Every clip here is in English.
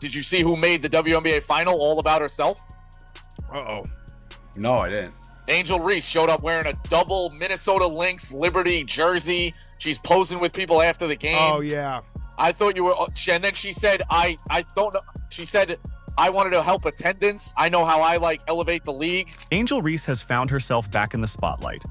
did you see who made the WNBA final all about herself? Uh-oh. No, I didn't. Angel Reese showed up wearing a double Minnesota Lynx Liberty jersey. She's posing with people after the game. Oh, yeah. I thought you were, and then she said, I don't know. She said, I wanted to help attendance. I know how I elevate the league. Angel Reese has found herself back in the spotlight.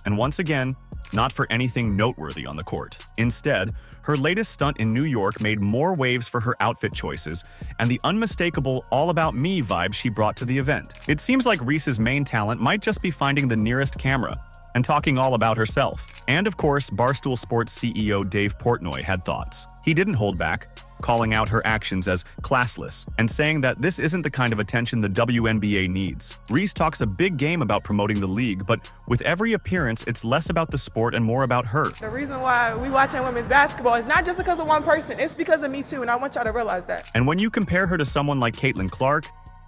And once again, not for anything noteworthy on the court. Instead, her latest stunt in New York made more waves for her outfit choices and the unmistakable all-about-me vibe she brought to the event. It seems like Reese's main talent might just be finding the nearest camera and talking all about herself. And of course, Barstool Sports CEO Dave Portnoy had thoughts. He didn't hold back, calling out her actions as classless and saying that this isn't the kind of attention the WNBA needs. Reese talks a big game about promoting the league, but with every appearance, it's less about the sport and more about her. The reason why we watching women's basketball is not just because of one person, it's because of me too, and I want y'all to realize that. And when you compare her to someone like Caitlin Clark,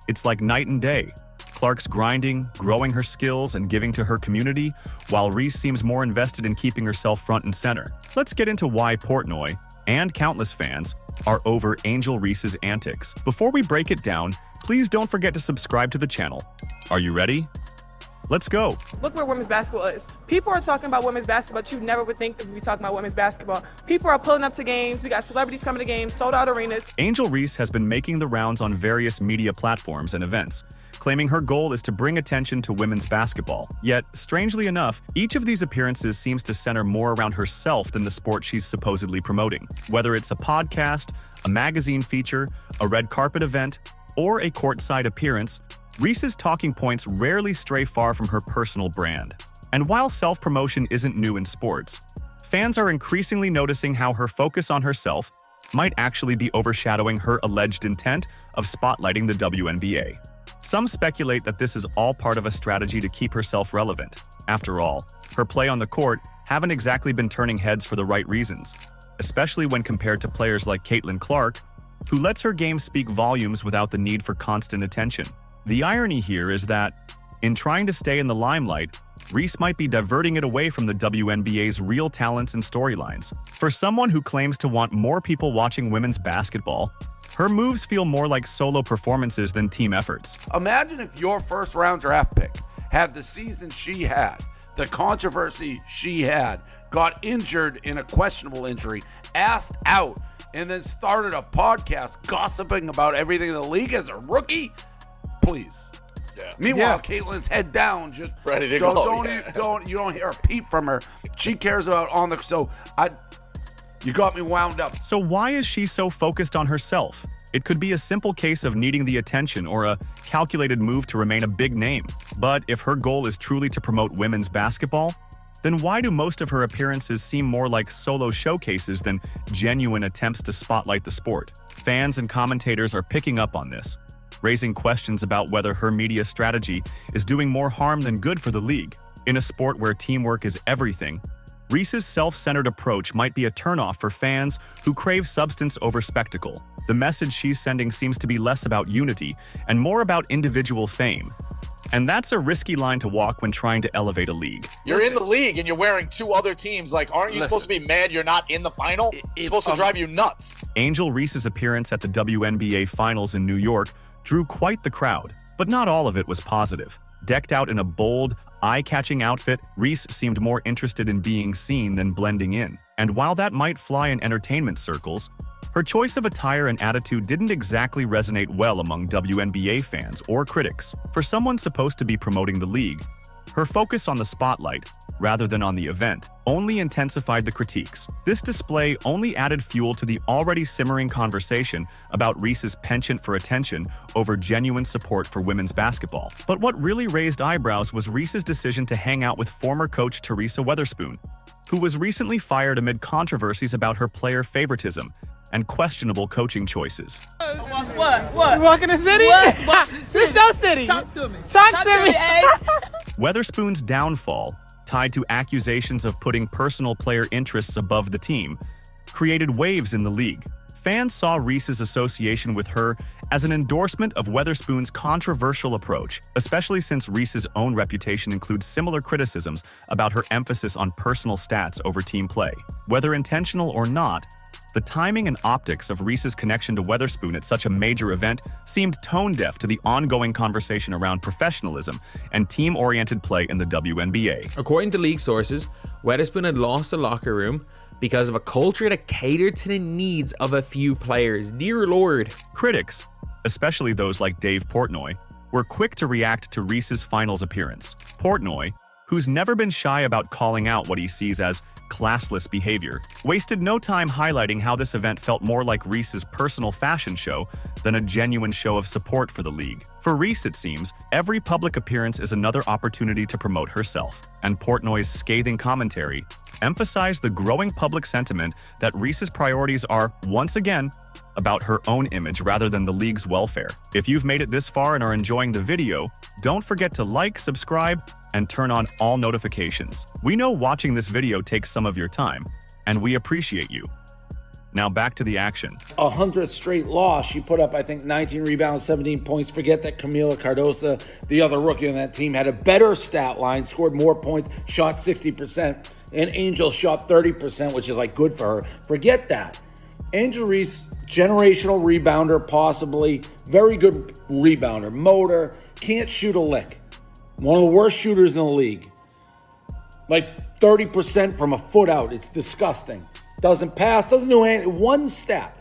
it's like night and day. Clark's grinding, growing her skills, and giving to her community, while Reese seems more invested in keeping herself front and center. Let's get into why Portnoy, and countless fans, are over Angel Reese's antics. Before we break it down, please don't forget to subscribe to the channel. Are you ready? Let's go. Look where women's basketball is. People are talking about women's basketball, but you never would think that we'd be talking about women's basketball. People are pulling up to games. We got celebrities coming to games, sold out arenas. Angel Reese has been making the rounds on various media platforms and events, claiming her goal is to bring attention to women's basketball. Yet, strangely enough, each of these appearances seems to center more around herself than the sport she's supposedly promoting. Whether it's a podcast, a magazine feature, a red carpet event, or a courtside appearance, Reese's talking points rarely stray far from her personal brand. And while self-promotion isn't new in sports, fans are increasingly noticing how her focus on herself might actually be overshadowing her alleged intent of spotlighting the WNBA. Some speculate that this is all part of a strategy to keep herself relevant. After all, her play on the court haven't exactly been turning heads for the right reasons, especially when compared to players like Caitlin Clark, who lets her game speak volumes without the need for constant attention. The irony here is that, in trying to stay in the limelight, Reese might be diverting it away from the WNBA's real talents and storylines. For someone who claims to want more people watching women's basketball, her moves feel more like solo performances than team efforts. Imagine if your first-round draft pick had the season she had, the controversy she had, got injured in a questionable injury, asked out, and then started a podcast gossiping about everything in the league as a rookie. Please. Yeah. Meanwhile, Caitlin's head down, just ready to go. go. You don't hear a peep from her. She cares about on the. So you got me wound up. So why is she so focused on herself? It could be a simple case of needing the attention or a calculated move to remain a big name. But if her goal is truly to promote women's basketball, then why do most of her appearances seem more like solo showcases than genuine attempts to spotlight the sport? Fans and commentators are picking up on this, raising questions about whether her media strategy is doing more harm than good for the league. In a sport where teamwork is everything, Reese's self-centered approach might be a turnoff for fans who crave substance over spectacle. The message she's sending seems to be less about unity and more about individual fame. And that's a risky line to walk when trying to elevate a league. You're in the league and you're wearing two other teams. Aren't you supposed to be mad you're not in the final? It's supposed to drive you nuts. Angel Reese's appearance at the WNBA Finals in New York drew quite the crowd, but not all of it was positive. Decked out in a bold, eye-catching outfit, Reese seemed more interested in being seen than blending in. And while that might fly in entertainment circles, her choice of attire and attitude didn't exactly resonate well among WNBA fans or critics. For someone supposed to be promoting the league, her focus on the spotlight, rather than on the event, only intensified the critiques. This display only added fuel to the already simmering conversation about Reese's penchant for attention over genuine support for women's basketball. But what really raised eyebrows was Reese's decision to hang out with former coach Teresa Weatherspoon, who was recently fired amid controversies about her player favoritism and questionable coaching choices. What? You walk in the city? What? This your city. Talk to me. Talk to me. Weatherspoon's downfall, tied to accusations of putting personal player interests above the team, created waves in the league. Fans saw Reese's association with her as an endorsement of Weatherspoon's controversial approach, especially since Reese's own reputation includes similar criticisms about her emphasis on personal stats over team play. Whether intentional or not, The timing and optics of Reese's connection to Weatherspoon at such a major event seemed tone-deaf to the ongoing conversation around professionalism and team-oriented play in the WNBA. According to league sources, Weatherspoon had lost the locker room because of a culture that catered to the needs of a few players. Dear Lord. Critics, especially those like Dave Portnoy, were quick to react to Reese's finals appearance. Portnoy, who's never been shy about calling out what he sees as classless behavior, wasted no time highlighting how this event felt more like Reese's personal fashion show than a genuine show of support for the league. For Reese, it seems, every public appearance is another opportunity to promote herself, and Portnoy's scathing commentary emphasized the growing public sentiment that Reese's priorities are, once again, about her own image rather than the league's welfare. If you've made it this far and are enjoying the video, don't forget to like, subscribe, and turn on all notifications. We know watching this video takes some of your time, and we appreciate you. Now back to the action. 100th straight loss. She put up, I think, 19 rebounds, 17 points. Forget that Camila Cardoso, the other rookie on that team, had a better stat line, scored more points, shot 60%, and Angel shot 30%, which is like good for her. Forget that. Angel Reese, generational rebounder, possibly. Very good rebounder. Motor. Can't shoot a lick. One of the worst shooters in the league. Like 30% from a foot out. It's disgusting. Doesn't pass. Doesn't do anything. One stat.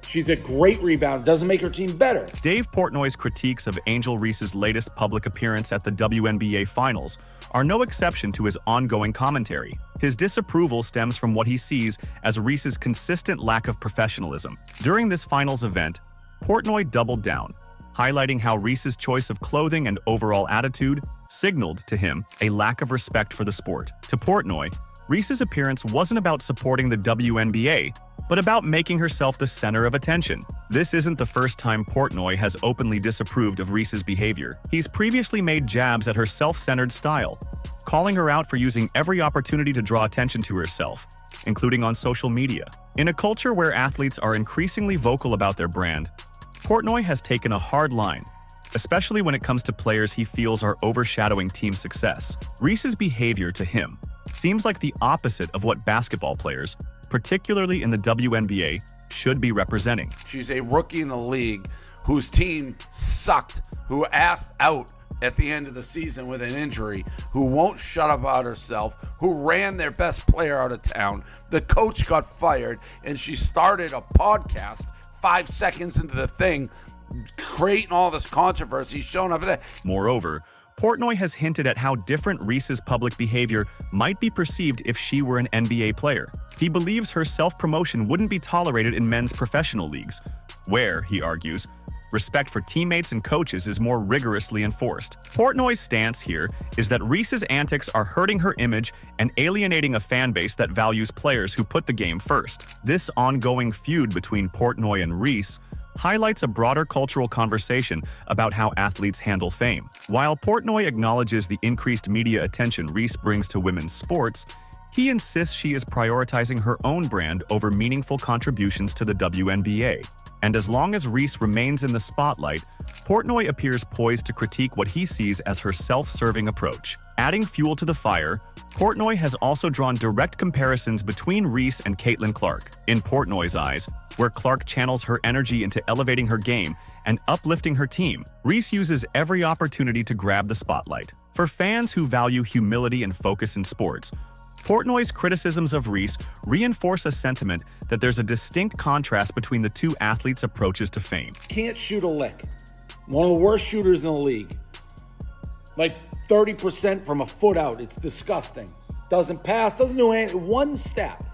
She's a great rebounder. Doesn't make her team better. Dave Portnoy's critiques of Angel Reese's latest public appearance at the WNBA Finals are no exception to his ongoing commentary. His disapproval stems from what he sees as Reese's consistent lack of professionalism. During this finals event, Portnoy doubled down, highlighting how Reese's choice of clothing and overall attitude signaled to him a lack of respect for the sport. To Portnoy, Reese's appearance wasn't about supporting the WNBA, but about making herself the center of attention. This isn't the first time Portnoy has openly disapproved of Reese's behavior. He's previously made jabs at her self-centered style, calling her out for using every opportunity to draw attention to herself, including on social media. In a culture where athletes are increasingly vocal about their brand, Portnoy has taken a hard line, especially when it comes to players he feels are overshadowing team success. Reese's behavior to him seems like the opposite of what basketball players, particularly in the WNBA, should be representing. She's a rookie in the league whose team sucked, who asked out at the end of the season with an injury, who won't shut up about herself, who ran their best player out of town. The coach got fired, and she started a podcast 5 seconds into the thing, creating all this controversy, showing up there. Moreover, Portnoy has hinted at how different Reese's public behavior might be perceived if she were an NBA player. He believes her self-promotion wouldn't be tolerated in men's professional leagues, where, he argues, respect for teammates and coaches is more rigorously enforced. Portnoy's stance here is that Reese's antics are hurting her image and alienating a fan base that values players who put the game first. This ongoing feud between Portnoy and Reese highlights a broader cultural conversation about how athletes handle fame. While Portnoy acknowledges the increased media attention Reese brings to women's sports, he insists she is prioritizing her own brand over meaningful contributions to the WNBA. And as long as Reese remains in the spotlight, Portnoy appears poised to critique what he sees as her self-serving approach. Adding fuel to the fire, Portnoy has also drawn direct comparisons between Reese and Caitlin Clark. In Portnoy's eyes, where Clark channels her energy into elevating her game and uplifting her team, Reese uses every opportunity to grab the spotlight. For fans who value humility and focus in sports, Portnoy's criticisms of Reese reinforce a sentiment that there's a distinct contrast between the two athletes' approaches to fame. Can't shoot a lick. One of the worst shooters in the league. Like 30% from a foot out. It's disgusting. Doesn't pass, doesn't do anything. One stat.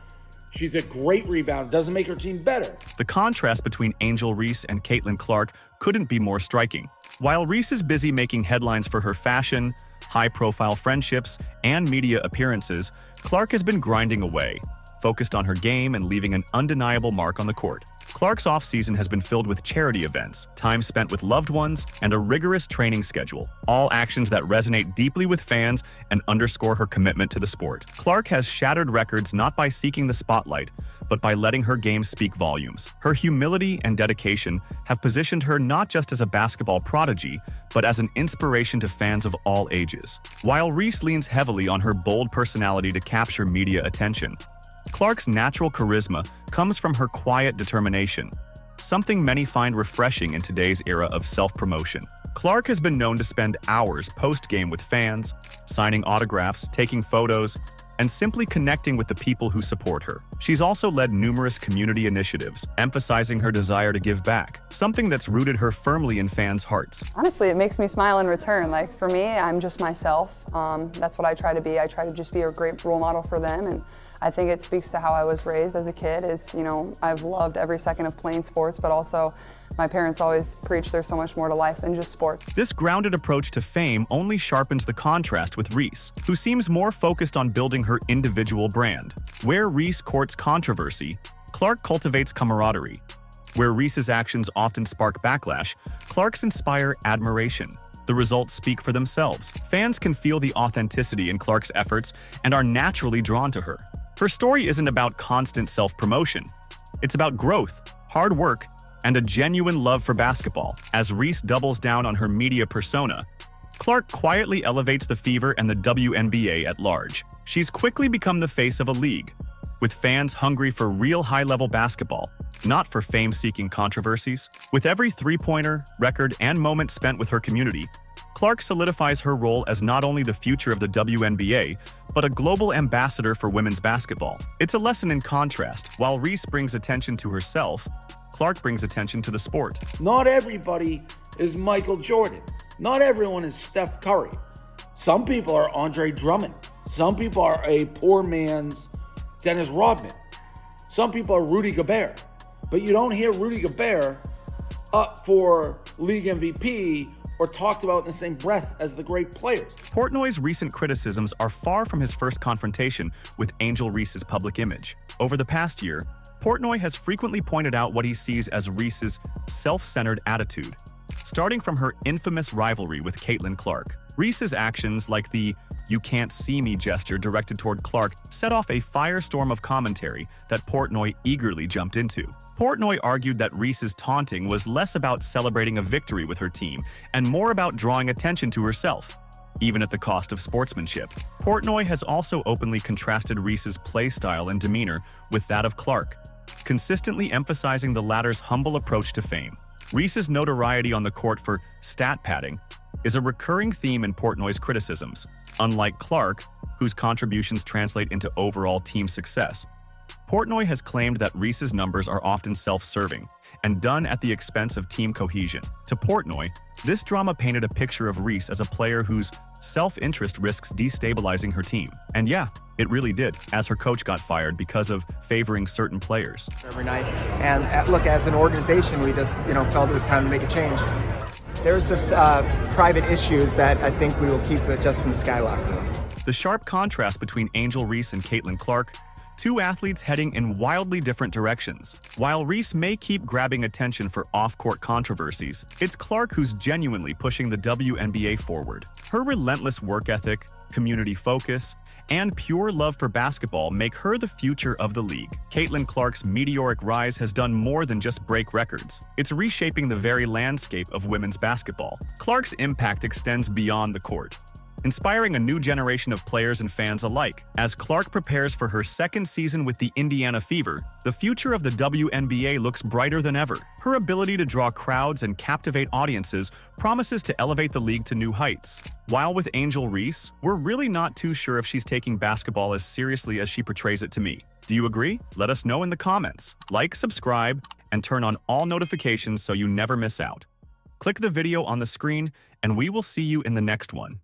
She's a great rebounder. Doesn't make her team better. The contrast between Angel Reese and Caitlin Clark couldn't be more striking. While Reese is busy making headlines for her fashion, high-profile friendships, and media appearances, Clark has been grinding away, focused on her game and leaving an undeniable mark on the court. Clark's offseason has been filled with charity events, time spent with loved ones, and a rigorous training schedule, all actions that resonate deeply with fans and underscore her commitment to the sport. Clark has shattered records not by seeking the spotlight, but by letting her game speak volumes. Her humility and dedication have positioned her not just as a basketball prodigy, but as an inspiration to fans of all ages. While Reese leans heavily on her bold personality to capture media attention, Clark's natural charisma comes from her quiet determination, something many find refreshing in today's era of self-promotion. Clark has been known to spend hours post-game with fans, signing autographs, taking photos, and simply connecting with the people who support her. She's also led numerous community initiatives, emphasizing her desire to give back, something that's rooted her firmly in fans' hearts. Honestly, it makes me smile in return. Like, for me, I'm just myself. That's what I try to be. I try to just be a great role model for them, and I think it speaks to how I was raised as a kid. I've loved every second of playing sports, but also my parents always preach there's so much more to life than just sports. This grounded approach to fame only sharpens the contrast with Reese, who seems more focused on building her individual brand. Where Reese courts controversy, Clark cultivates camaraderie. Where Reese's actions often spark backlash, Clark's inspire admiration. The results speak for themselves. Fans can feel the authenticity in Clark's efforts and are naturally drawn to her. Her story isn't about constant self-promotion. It's about growth, hard work, and a genuine love for basketball. As Reese doubles down on her media persona, Clark quietly elevates the Fever and the WNBA at large. She's quickly become the face of a league, with fans hungry for real high-level basketball, not for fame-seeking controversies. With every three-pointer, record, and moment spent with her community, Clark solidifies her role as not only the future of the WNBA, but a global ambassador for women's basketball. It's a lesson in contrast. While Reese brings attention to herself, Clark brings attention to the sport. Not everybody is Michael Jordan. Not everyone is Steph Curry. Some people are Andre Drummond. Some people are a poor man's Dennis Rodman. Some people are Rudy Gobert. But you don't hear Rudy Gobert up for league MVP or talked about in the same breath as the great players. Portnoy's recent criticisms are far from his first confrontation with Angel Reese's public image. Over the past year, Portnoy has frequently pointed out what he sees as Reese's self-centered attitude. Starting from her infamous rivalry with Caitlin Clark, Reese's actions like the "you can't see me" gesture directed toward Clark set off a firestorm of commentary that Portnoy eagerly jumped into. Portnoy argued that Reese's taunting was less about celebrating a victory with her team and more about drawing attention to herself, even at the cost of sportsmanship. Portnoy has also openly contrasted Reese's play style and demeanor with that of Clark, consistently emphasizing the latter's humble approach to fame. Reese's notoriety on the court for stat padding is a recurring theme in Portnoy's criticisms. Unlike Clark, whose contributions translate into overall team success, Portnoy has claimed that Reese's numbers are often self-serving and done at the expense of team cohesion. To Portnoy, this drama painted a picture of Reese as a player whose self-interest risks destabilizing her team. And yeah, it really did, as her coach got fired because of favoring certain players. Every night, and look, as an organization, we just felt it was time to make a change. There's just private issues that I think we will keep just in the skylock. The sharp contrast between Angel Reese and Caitlin Clark, two athletes heading in wildly different directions. While Reese may keep grabbing attention for off-court controversies, it's Clark who's genuinely pushing the WNBA forward. Her relentless work ethic, community focus, and pure love for basketball make her the future of the league. Caitlin Clark's meteoric rise has done more than just break records. It's reshaping the very landscape of women's basketball. Clark's impact extends beyond the court, inspiring a new generation of players and fans alike. As Clark prepares for her second season with the Indiana Fever, the future of the WNBA looks brighter than ever. Her ability to draw crowds and captivate audiences promises to elevate the league to new heights. While with Angel Reese, we're really not too sure if she's taking basketball as seriously as she portrays it to me. Do you agree? Let us know in the comments. Like, subscribe, and turn on all notifications so you never miss out. Click the video on the screen, and we will see you in the next one.